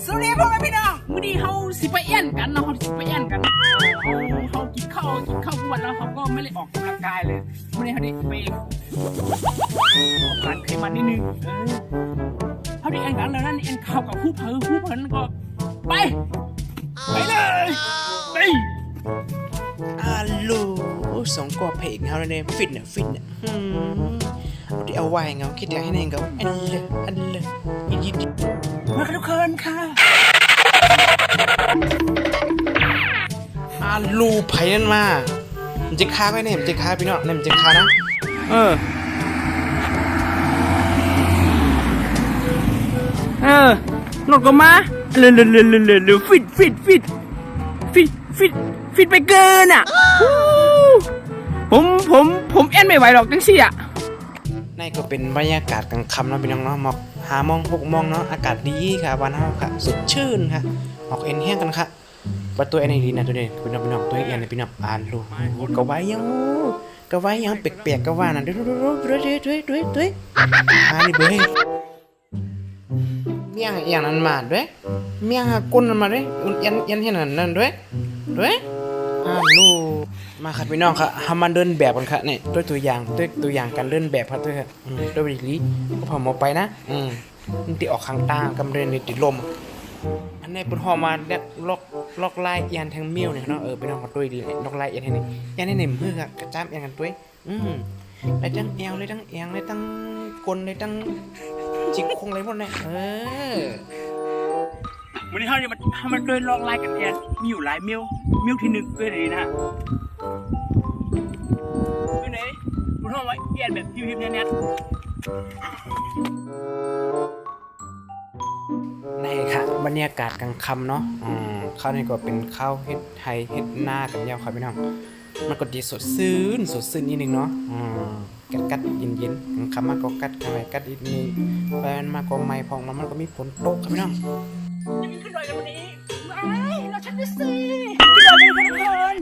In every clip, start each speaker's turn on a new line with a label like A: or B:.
A: สวัสดีพ่อแม่พี่น้องมื้อนี้เขาสิไปเอี้ยนกันเนาะเขาสิไปเอี้ยนกันเขากินข้าวทุกวันแล้วเขาก็ไม่ได้ออกกำลังกายเลยมื้อนี้เขาได้ไปผ่านไขมันนิดนึงเขาได้เอี้ยนกันแล้วนั่นเอี้ยนข้าวกับผู้เพิ่นก็ไปเลยไป
B: อาลูสองกว่าเพลงเขาเนี่ยฟินเอาไว้เงาคิดอยากให้แนงเขาอันเลยยิน
A: มาทุกคนค่ะ
B: อาลูไผ่นั่นมามันจะค้าไว้เนี่ยมันจะค้าพี่น้องเนี่ยมันจะค้านะ
A: นดก็มาเร็วฟิตไปเกินอ่ะผมเอ็นไม่ไหวหรอกจังซี่อ่ะ
B: นี่ก็เป็นบรรยากาศกลางค่ำเนาะพี่น้องเนาะหมอก5 โมง 6 โมงเนาะอากาศดีค่ะวันเฮาค่ะสดชื่นค่ะออกเอ็นแห้งกันค่ะประตูเอ็นดีนะตัวนี้พี่น้องตัวเอ็นพี่น้องอ่านลูก็ไว้ยังเปียกๆก็ว่านั่นด้วยหาดิเบ้เมียอย่างนั้นมาด้วยเมียก้นมาด้วยยันเห็นนั่นด้วยลูมาครับพี่น้องครับทำมันเดินแบบกันครับนี่ด้วยตัวอย่างการเดินแบบครับด้วยครับด้วยวิธีก็พอมาไปนะมันติออกข้างตากำเรินติดลมอันนี้ปุ่นหอมาเนี่ยล็อกไล่ยันทางเมียวเนี่ยเนาะพี่น้องก็ด้วยดีล็อกไล่ยันให้นี่ยันให้นี่มือครับกระจ้ำยันกันด้วยเลยตั้งเอวเลยตั้งเอียงเลยตั้งกลเลยตั้งจิกคงเลยหมดเลย
A: วันนี้เขาจะมาเดินลองไล่กันเองมีอยู่หลายมิวที่1ด้วยนี่นะด้วยไหนคุณพ่อว่าเอียนแบบฮิวๆเนี่ย
B: นี่ค่ะบรรยากาศกลางค่ำเนาะข้าวนี่ก็เป็นข้าวเฮ็ดไทยเฮ็ดหน้ากันยาวครับพี่น้องมันก็ดีสดซื่นนิดนึงเนาะกัดเย็นกลางค่ำมันก็กัดอะไรกัดอีกนึงแฟนมาก็ไม่พองแล้วมันก็มีฝนตกครับพี่น้อง
A: ยังมีขึ้นดอยกันวันนี้เราชัดดิสิขึ้นดอยกันทุกคน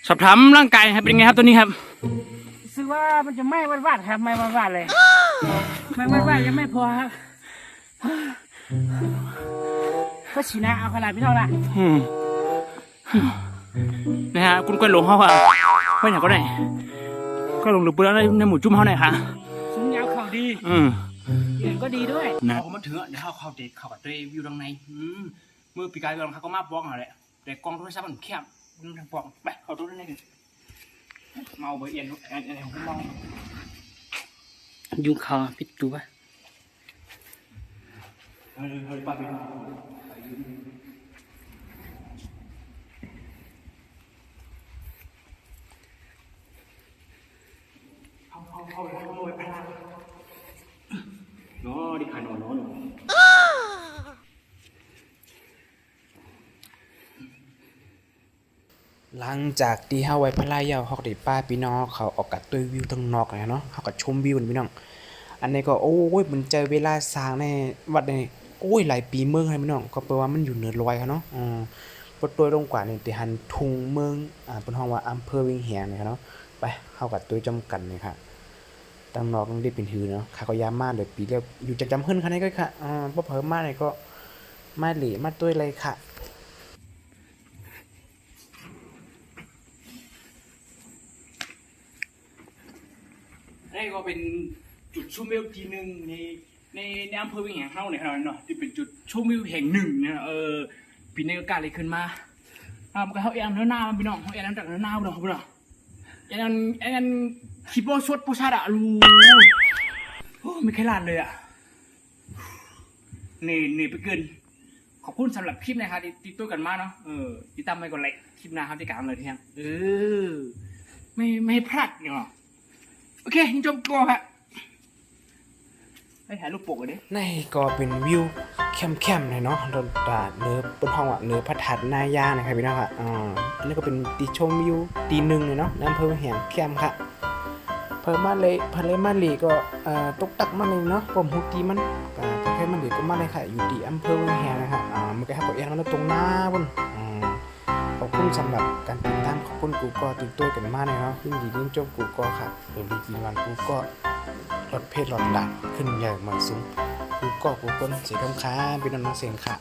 A: สอบถามร่างกายครับเป็นไงครับตัวนี้ครับรู้สึกว่ามันจะไม่วาดครับไม่วาดเลยไม่วาดยังไม่พอครับก็ฉีนะเอาขนาดพี่เท่าไหร่นะฮะคุณกวนหลงเขาค่ะว่าอย่างก็ได้ก็ลงหรือเปล่าในหมู่จุ่มเขาไหนคะซุ้มยาวเข่าดีเย็นก็ดีด้วยนะเขามาถึงเดี๋ยวเขาเด็กเขากับตัววิวตรงในมือปีกายเขาก็มาบล็อกอะไรแต่กล้องโทรศัพท์มันแคบมันทางปล่องไปเขาตัวนั้นเลยเมาเบอร์เอ็นของเมายุงเขาพิษตัวเฮ้ยป้าไปเข้าไปพลาดเนาะดิขานอน
B: หลังจากที่เฮาไว้พลายาวเฮาก็ได้ป้าพี่น้องเขาออกกัดตัววิวทางนอกเลยเนาะเฮาก็ชมวิวพี่น้องอันนี้ก็โอ้ยมันเจอเวลาสร้างในวัดนี่โอ้ยหลายปีเมืองให้พี่น้องก็แปลว่ามันอยู่เหนือลอยครับเนาะปดตัวลงกว่านี่ที่หันทุ่งเมืองเป็นห้องว่าอำเภอวิงแหงนี่ครับเนาะไปเฮากับตัวจำกันนี่ค่ะตั้งนอกต้องได้เป็นหือเนาะข้าก็ยามมาเลยปีแล้วอยู่จะจำเพิ่นคันนี้ก็ค่ะบ่เพิ่มมานี่ก็มาเหลมาตัวเลยค่ะ
A: นี่ก็เป็นจุดชมวิวทีหนึ่งในอำเภอวิงแหงเฮาเนี่ยเนาะที่เป็นจุดชมวิวแห่งหนึ่งเนี่ยปีนี้ก็การเลยขึ้นมามันก็เขาแอมเนื้อหน้าพี่น้องเขาแอมจากเนื้อหน้าพี่น้องพี่น้องแอมคิดว่าชดผู้ชายอะรู้โอ้ไม่แค่ลานเลยอะนี่ไปเกินขอบคุณสำหรับคลิปนะครับที่ตัวกันมากเนาะติดตามไปก่อนเลยคลิปหน้าครับที่กลางเลยเที่ยงไม่พลาดเนาะโอเคยิงจบก่อนครับไปถ่ายรูปปกกันดิ
B: นี่ก็เป็นวิวแคมๆเลยเนาะโดนตาเนื้อบนห้องเนื้อพระธาตุนายานะครับพี่น้องค่ะอันนี้ก็เป็นตีชมวิวตีหนึ่งเลยเนาะน้ำเพิ่มแห่งแคมค่ะเพิ่มมาเลยพันเลยมาลีก็ตกตักมาเลยเนาะผมฮูตีมันแค่มันลีก็มาเลยค่ะอยู่ที่อำเภอแห่งนะครับมันก็ให้ปล่อยเองแล้วตรงหน้าบนขอบคุณสำหรับการติดตามขอบคุณกูก็ติดตัวกันมากเลยเนาะยิ่งดียิ่งจบกูก็ค่ะเป็นดีกี่วันกูก็ หลอดเพศหลอดด่านขึ้นอย่างมันสูงกูก็กูก้นเสียคำค้าเป็นน้องเสียงค่ะ